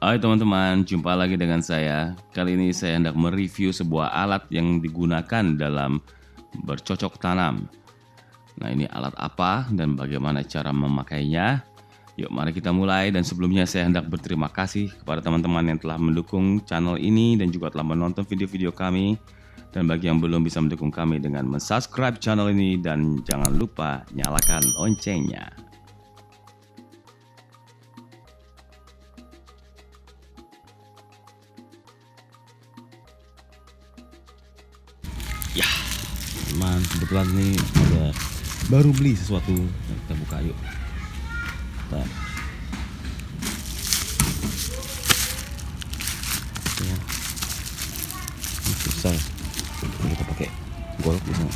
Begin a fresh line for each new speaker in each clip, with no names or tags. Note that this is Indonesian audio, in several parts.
Hai teman-teman, jumpa lagi dengan saya. Kali ini saya hendak mereview sebuah alat yang digunakan dalam bercocok tanam. Nah, ini alat apa dan bagaimana cara memakainya? Yuk mari kita mulai, dan sebelumnya saya hendak berterima kasih kepada teman-teman yang telah mendukung channel ini dan juga telah menonton video-video kami. Dan bagi yang belum bisa mendukung kami dengan mensubscribe channel ini, dan jangan lupa nyalakan loncengnya. Ya, teman, kebetulan nih ada baru beli sesuatu. Kita buka yuk. Bentar. Ya. Ini susah. Ini kita pakai golok di sana.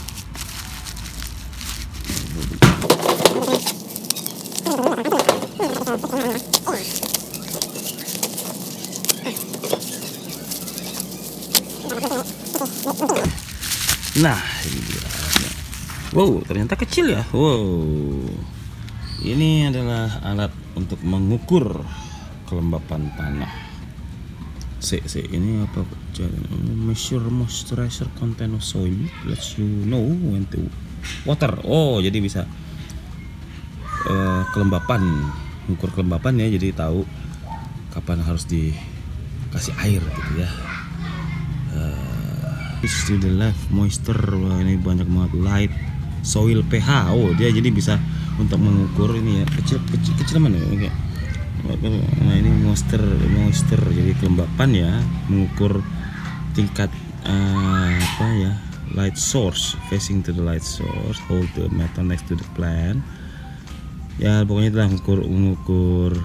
Nah, ini dia. Wow, ternyata kecil ya. Wow, ini adalah alat untuk mengukur kelembapan tanah. Ini apa? Measure moisturizer content of soil, lets you know when to water. Oh, jadi bisa kelembapan, mengukur kelembapan ya. Jadi tahu kapan harus dikasih air gitu ya. To the left, moisture. Wah, ini banyak banget. Light, soil pH. Oh, dia jadi bisa untuk mengukur ini ya. Kecil mana ya? Oke. Nah, ini moisture jadi kelembapan ya, mengukur tingkat apa ya, light source, facing to the light source, hold the metal next to the plant. Ya, pokoknya itulah mengukur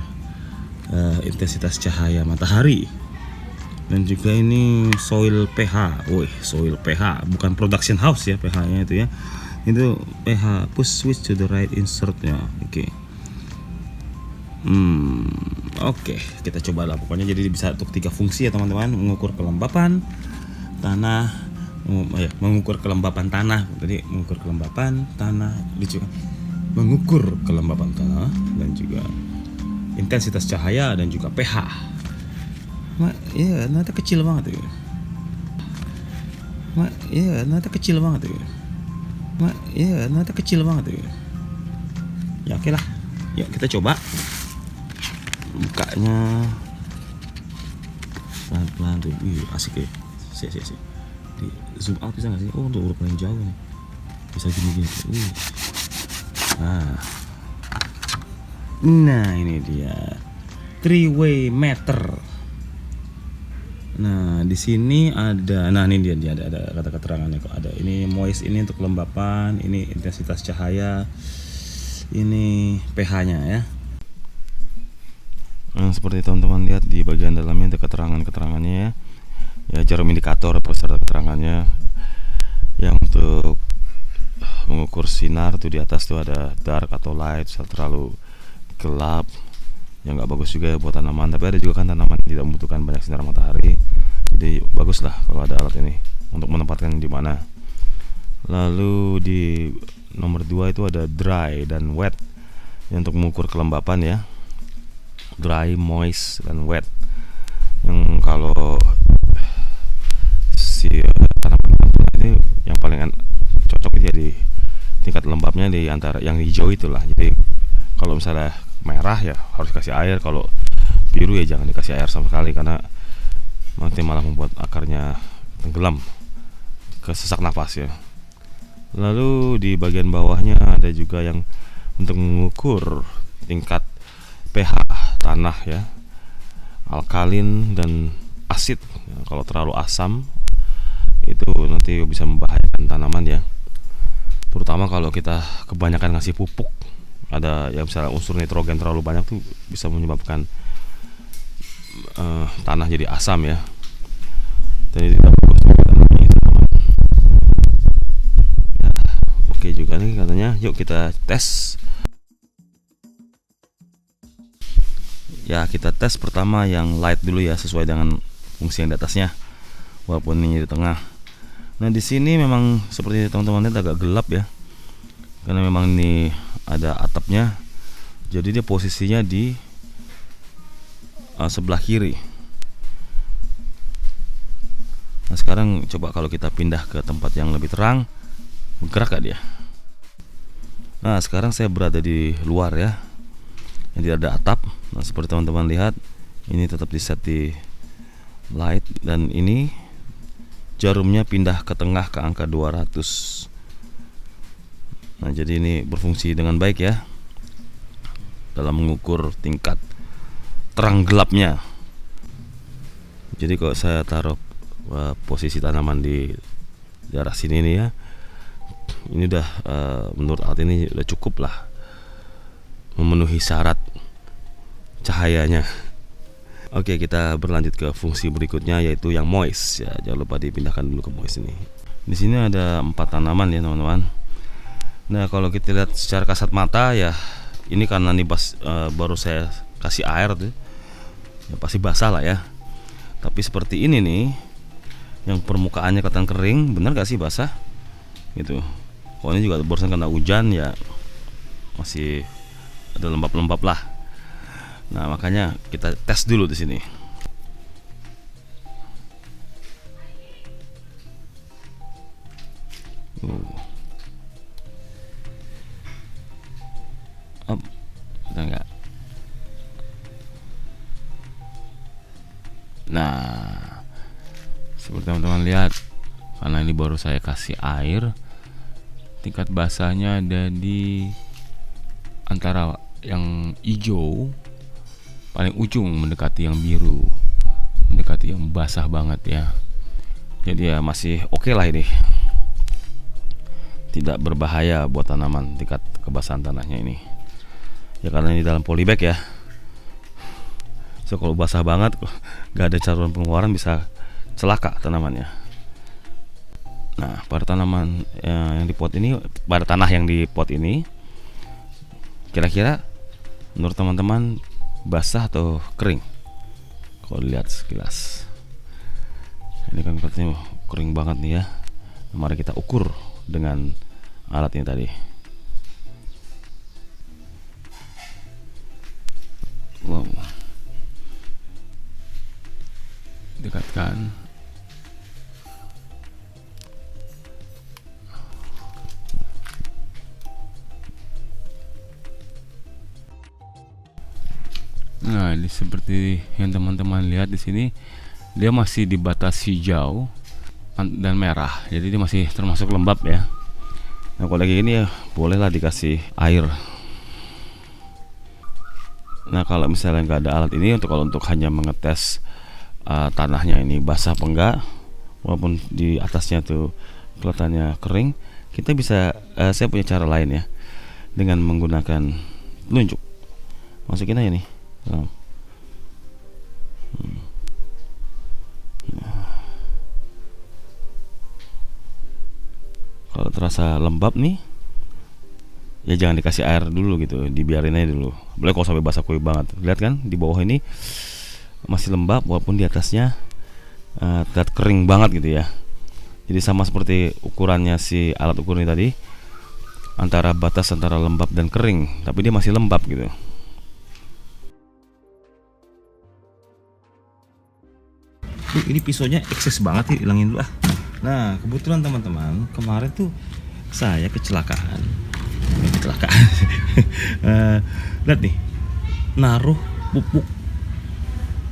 intensitas cahaya matahari. Dan juga ini soil pH. Wih, soil pH, bukan production house ya pH-nya itu ya. Itu pH, push switch to the right insert-nya. Oke. Oke, kita coba lah. Pokoknya jadi bisa untuk 3 fungsi ya teman-teman: mengukur kelembapan tanah, mengukur kelembapan tanah. Jadi mengukur kelembapan tanah, mengukur kelembapan tanah, dan juga intensitas cahaya, dan juga pH. Ya, ternyata kecil banget ya. Ternyata kecil banget ya. Ya, oke lah. Yuk kita coba. Bukanya pelan-pelan tuh. Asik ya. Sih. Di zoom out bisa nggak sih? Oh, untuk udah paling jauh nih. Bisa gini. Nah, ini dia 3-way meter. Nah, di sini ada, ini dia ada kata keterangannya kok ada. Ini moist, ini untuk kelembapan, ini intensitas cahaya, ini pH-nya ya. Nah, seperti teman-teman lihat di bagian dalamnya ada keterangannya ya. Ya, jarum indikator beserta keterangannya. Yang untuk mengukur sinar tuh di atas tuh ada dark atau light, terlalu gelap. Ya nggak bagus juga ya buat tanaman, tapi ada juga kan tanaman tidak membutuhkan banyak sinar matahari, jadi bagus lah kalau ada alat ini untuk menempatkan di mana. Lalu di nomor 2 itu ada dry dan wet yang untuk mengukur kelembapan ya, dry, moist, dan wet. Yang kalau si tanaman ini yang paling cocok itu ya di tingkat lembabnya di antara yang hijau itulah. Jadi kalau misalnya merah ya harus kasih air, kalau biru ya jangan dikasih air sama sekali, karena nanti malah membuat akarnya tenggelam ke sesak napas ya. Lalu di bagian bawahnya ada juga yang untuk mengukur tingkat pH tanah ya, alkalin dan asid. Kalau terlalu asam itu nanti bisa membahayakan tanaman ya, terutama kalau kita kebanyakan ngasih pupuk. Ada ya, misalnya unsur nitrogen terlalu banyak tuh bisa menyebabkan tanah jadi asam ya. Dan itu tidak bagus juga tanaman. Oke juga nih katanya. Yuk kita tes. Ya, kita tes pertama yang light dulu ya, sesuai dengan fungsi yang di atasnya. Walaupun ini di tengah. Nah, di sini memang seperti teman-teman lihat agak gelap ya. Karena memang ini ada atapnya, jadi dia posisinya di sebelah kiri. Nah sekarang coba kalau kita pindah ke tempat yang lebih terang, bergerak gak dia? Nah sekarang saya berada di luar ya, yang tidak ada atap. Nah seperti teman-teman lihat, ini tetap di set di light, dan ini jarumnya pindah ke tengah ke angka 200. Nah jadi ini berfungsi dengan baik ya dalam mengukur tingkat terang gelapnya. Jadi kalau saya taruh posisi tanaman di daerah sini nih ya, ini udah menurut alat ini udah cukup lah memenuhi syarat cahayanya. Oke, kita berlanjut ke fungsi berikutnya, yaitu yang moist ya. Jangan lupa dipindahkan dulu ke moist ini. Di sini ada 4 tanaman ya teman-teman. Nah kalau kita lihat secara kasat mata ya, ini karena nih baru saya kasih air tuh, ya pasti basah lah ya. Tapi seperti ini nih, yang permukaannya kelihatan kering, bener gak sih basah? Gitu. Kalau ini juga barusan kena hujan ya, masih ada lembab-lembab lah. Nah makanya kita tes dulu di sini. Udah enggak? Nah, seperti teman-teman lihat, karena ini baru saya kasih air, tingkat basahnya ada di antara yang hijau paling ujung mendekati yang biru, mendekati yang basah banget ya. Jadi ya masih oke lah ini, tidak berbahaya buat tanaman tingkat kebasahan tanahnya ini. Ya karena ini dalam polybag ya. So kalau basah banget, gak ada saluran pengeluaran, bisa celaka tanamannya. Nah pada tanaman yang di pot ini, pada tanah yang di pot ini, kira-kira menurut teman-teman basah atau kering? Kalau dilihat sekilas, ini kan katanya kering banget nih ya. Mari kita ukur dengan alat ini tadi. Wow. Dekatkan. Nah, ini seperti yang teman-teman lihat di sini, dia masih di batas hijau dan merah. Jadi dia masih termasuk lembab ya. Nah, kalau lagi ini ya bolehlah dikasih air. Nah, kalau misalnya nggak ada alat ini, untuk hanya mengetes tanahnya ini basah apa enggak, walaupun di atasnya tuh kelihatannya kering, kita bisa, saya punya cara lain ya, dengan menggunakan telunjuk. Masukin aja nih. Nah. Kalau terasa lembab nih, ya jangan dikasih air dulu gitu, dibiarin aja dulu. Boleh kalau sampai basah kuyup banget. Lihat kan di bawah ini masih lembab, walaupun di atasnya terlihat kering banget gitu ya. Jadi sama seperti ukurannya si alat ukur ini tadi, antara batas antara lembab dan kering, tapi dia masih lembab gitu. Ini pisaunya ekses banget nih, hilangin dulu ah. Nah kebetulan teman-teman, kemarin tuh saya kecelakaan. Lihat nih, naruh pupuk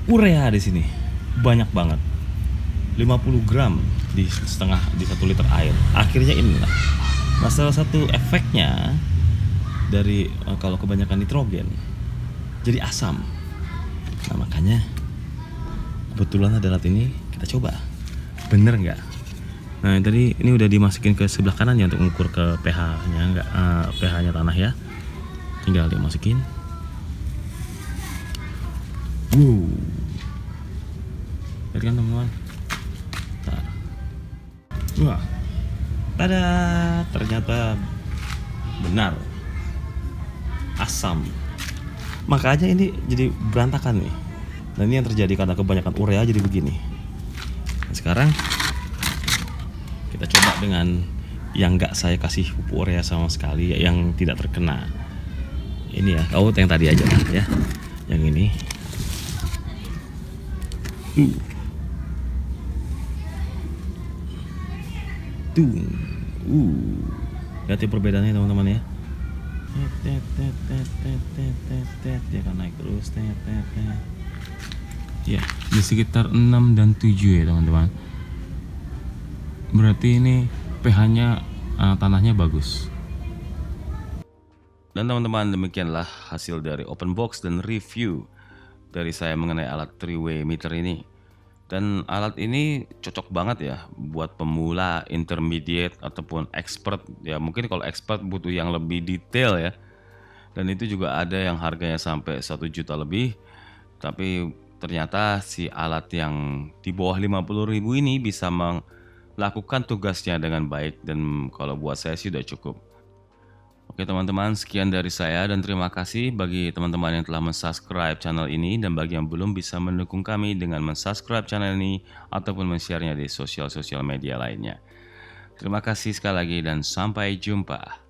urea di sini banyak banget, 50 gram di 1,5 liter air. Akhirnya inilah, nah salah satu efeknya dari kalau kebanyakan nitrogen jadi asam. Nah makanya kebetulan ada alat ini, kita coba bener nggak. Nah tadi ini udah dimasukin ke sebelah kanan ya untuk mengukur ke pH-nya, pH-nya tanah ya. Tinggal dimasukin. Lihat kan teman-teman. Wah, tada, ternyata benar asam. Makanya ini jadi berantakan nih. Nah ini yang terjadi karena kebanyakan urea jadi begini. Nah, sekarang kita coba dengan yang nggak saya kasih pupuk urea sama sekali, yang tidak terkena. Ini ya, yang tadi aja ya. Yang ini Tuh. Lihat ya perbedaannya teman-teman ya. Dia akan naik terus. Ya, di sekitar 6 dan 7 ya teman-teman. Berarti ini pH-nya tanahnya bagus. Dan teman-teman, demikianlah hasil dari open box dan review dari saya mengenai alat 3-way meter ini. Dan alat ini cocok banget ya buat pemula, intermediate ataupun expert. Ya mungkin kalau expert butuh yang lebih detail ya. Dan itu juga ada yang harganya sampai 1 juta lebih. Tapi ternyata si alat yang di bawah 50.000 ini bisa melakukan tugasnya dengan baik. Dan kalau buat saya sih udah cukup. Oke teman-teman, sekian dari saya dan terima kasih bagi teman-teman yang telah mensubscribe channel ini dan bagi yang belum bisa mendukung kami dengan mensubscribe channel ini ataupun men-share-nya di sosial media lainnya. Terima kasih sekali lagi dan sampai jumpa.